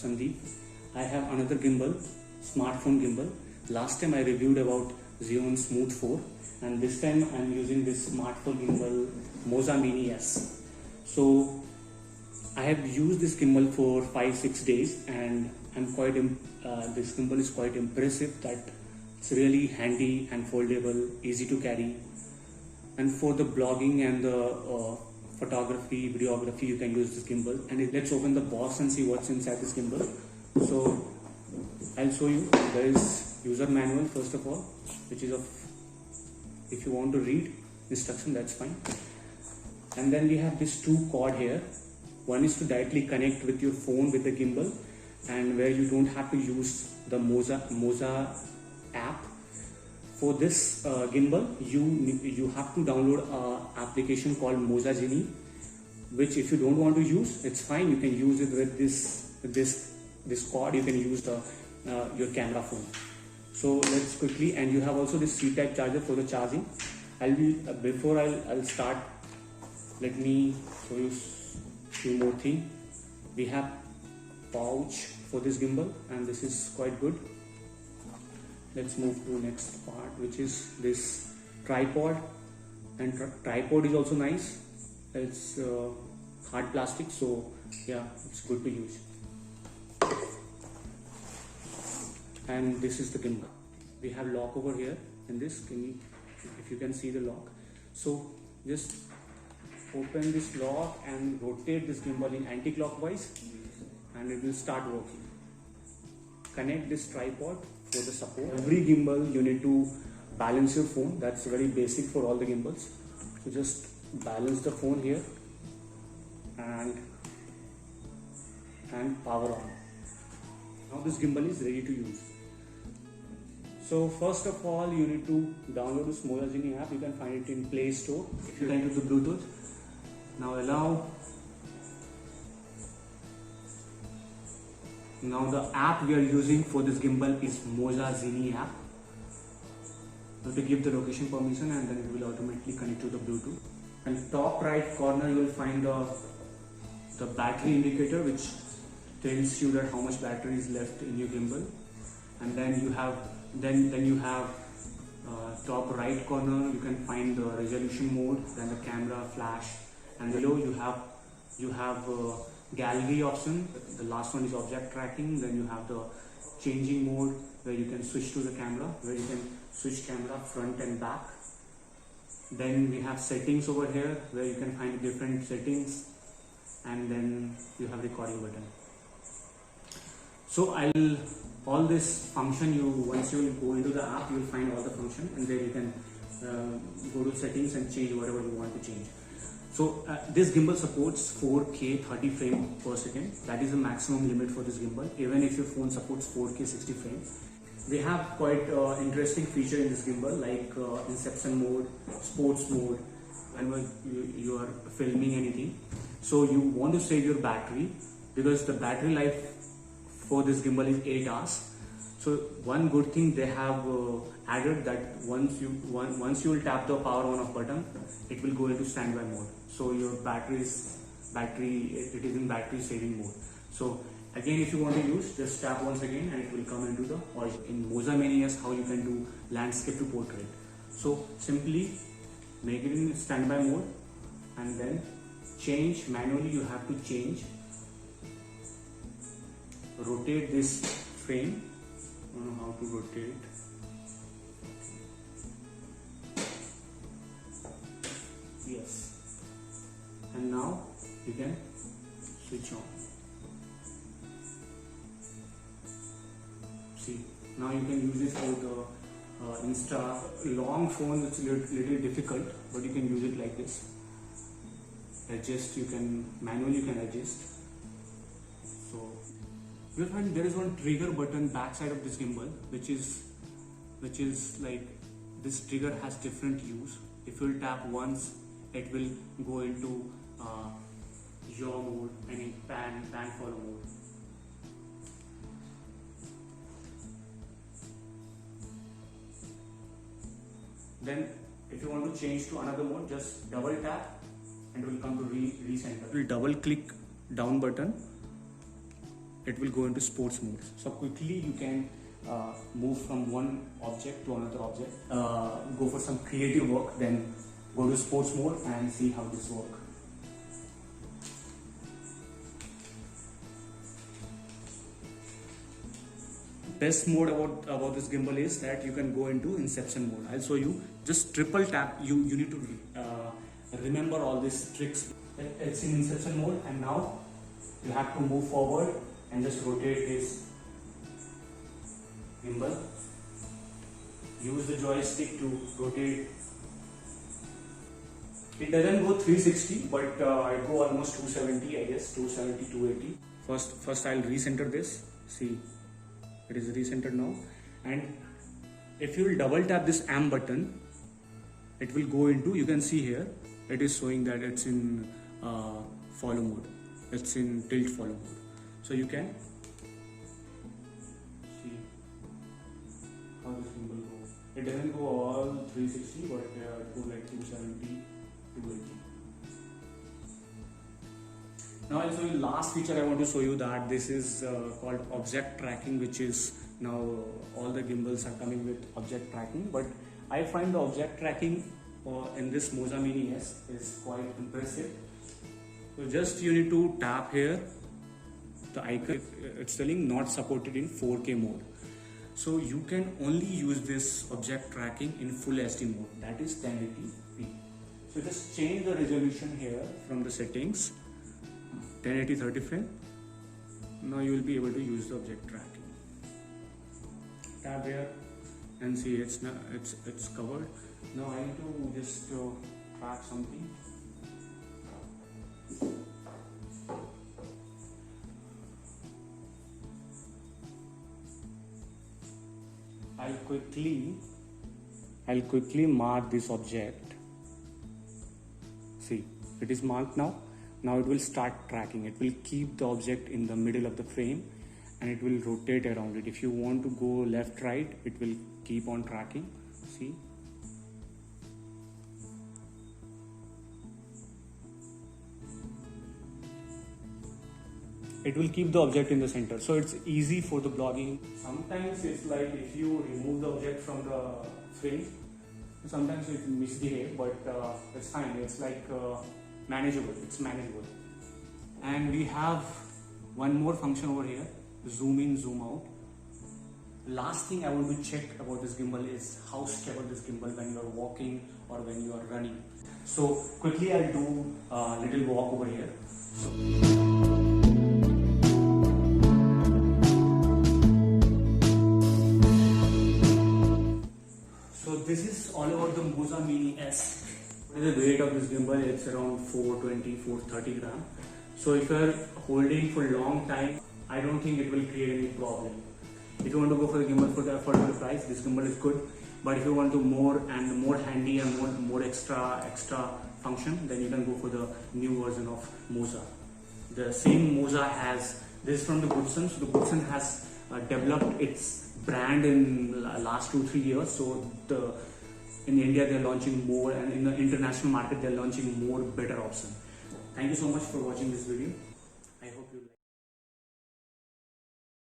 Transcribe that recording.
Sandeep. I have another gimbal, smartphone gimbal. Last time I reviewed about Xeon Smooth 4, and this time I am using this smartphone gimbal Moza Mini S. So I have used this gimbal for 5-6 days, and I'm quite this gimbal is quite impressive. That it's really handy and foldable, easy to carry, and for the blogging and the photography, videography, you can use this gimbal. And let's open the box and see what's inside this gimbal. So I'll show you. There is user manual first of all, which is of, if you want to read instruction, that's fine. And then we have this two cord here. One is to directly connect with your phone with the gimbal, and where you don't have to use the Moza app. For this gimbal, you have to download an application called Moza Genie, which if you don't want to use, it's fine. You can use it with this cord. You can use your camera phone. So let's quickly, and you have also this C-type charger for the charging. Before I'll start, let me show you few more things. We have pouch for this gimbal, and this is quite good. Let's move to next part, which is this tripod. And tripod is also nice. It's hard plastic, so yeah, it's good to use. And this is the gimbal. We have lock over here in this. If you can see the lock. So just open this lock and rotate this gimbal in anti-clockwise, and it will start working. Connect this tripod for the support. Every gimbal you need to balance your phone. That's very basic for all the gimbals. So just balance the phone here and power on. Now this gimbal is ready to use. So first of all, you need to download this Moza Genie app. You can find it in Play Store. If you connect to the Bluetooth. Now the app we are using for this gimbal is Moza Genie app. You have to give the location permission, and then it will automatically connect to the Bluetooth. And top right corner you will find the battery indicator, which tells you that how much battery is left in your gimbal. And then you have top right corner you can find the resolution mode, then the camera, flash, and below you have gallery option. The last one is object tracking. Then you have the changing mode, where you can switch to the camera, where you can switch camera front and back. Then we have settings over here, where you can find different settings, and then you have recording button. So all this function, once you go into the app, you will find all the function, and there you can go to settings and change whatever you want to change. So this gimbal supports 4K 30 frames per second. That is the maximum limit for this gimbal, even if your phone supports 4K 60 frames. We have quite interesting feature in this gimbal, like inception mode, sports mode, when you are filming anything. So you want to save your battery, because the battery life for this gimbal is 8 hours. So one good thing they have added, that once you will tap the power on off button, it will go into standby mode. So your it is in battery saving mode. So again, if you want to use, just tap once again and it will come into the, or in Moza Mini S, how you can do landscape to portrait. So simply make it in standby mode, and then change manually. You have to change, rotate this frame. I don't know how to rotate. Yes. And now you can switch on. See, now you can use this for the Insta. Long phone, it's a little difficult, but you can use it like this. Adjust, manually you can adjust. So you'll find there is one trigger button backside of this gimbal, which is like, this trigger has different use. If you'll tap once, it will go into yaw mode, pan follow mode. Then if you want to change to another mode, just double tap and it will come to recenter. We'll double click down button it will go into sports mode. So quickly you can move from one object to another object, go for some creative work, then go to sports mode and see how this works. Best mode about this gimbal is that you can go into inception mode. I'll show you. Just triple tap. You need to remember all these tricks. It's in inception mode, and now you have to move forward and just rotate this gimbal. Use the joystick to rotate. It doesn't go 360, but I go almost 270, I guess 270, 280. First I'll recenter this. See, it is recentered now. And if you will double tap this amp button, it will go into, you can see here, it is showing that it's in follow mode. It's in tilt follow mode. So you can see how this gimbal goes. It doesn't go all 360, but it goes like 270, 280. Now I'll show you last feature. I want to show you that this is called object tracking, which is now all the gimbals are coming with object tracking. But I find the object tracking in this Moza Mini S is quite impressive. So just you need to tap here, the icon, it's telling not supported in 4K mode. So you can only use this object tracking in full HD mode, that is 1080p. So just change the resolution here from the settings, 1080 30 frame. Now you will be able to use the object tracking. Tap here and see it's covered. Now I need to just track something. I'll quickly mark this object. See, it is marked now. Now it will start tracking. It will keep the object in the middle of the frame and it will rotate around it. If you want to go left, right, it will keep on tracking. See? It will keep the object in the center. So it's easy for the blogging. Sometimes it's like if you remove the object from the frame, sometimes it misbehave, but it's fine. It's like manageable. It's manageable. And we have one more function over here, zoom in, zoom out. Last thing I want to check about this gimbal is how stable this gimbal when you are walking or when you are running. So quickly I'll do a little walk over here. So this is all about the Moza Mini S. The weight of this gimbal is around 420-430 gram. So if you are holding for a long time, I don't think it will create any problem. If you want to go for the gimbal for the affordable price, this gimbal is good. But if you want to more handy and more extra function, then you can go for the new version of Moza. The same Moza has, this is from the Goodson. So the Goodson has developed its brand in last 2-3 years. So in India they are launching more, and in the international market they are launching more better option. Thank you so much for watching this video. I hope you like.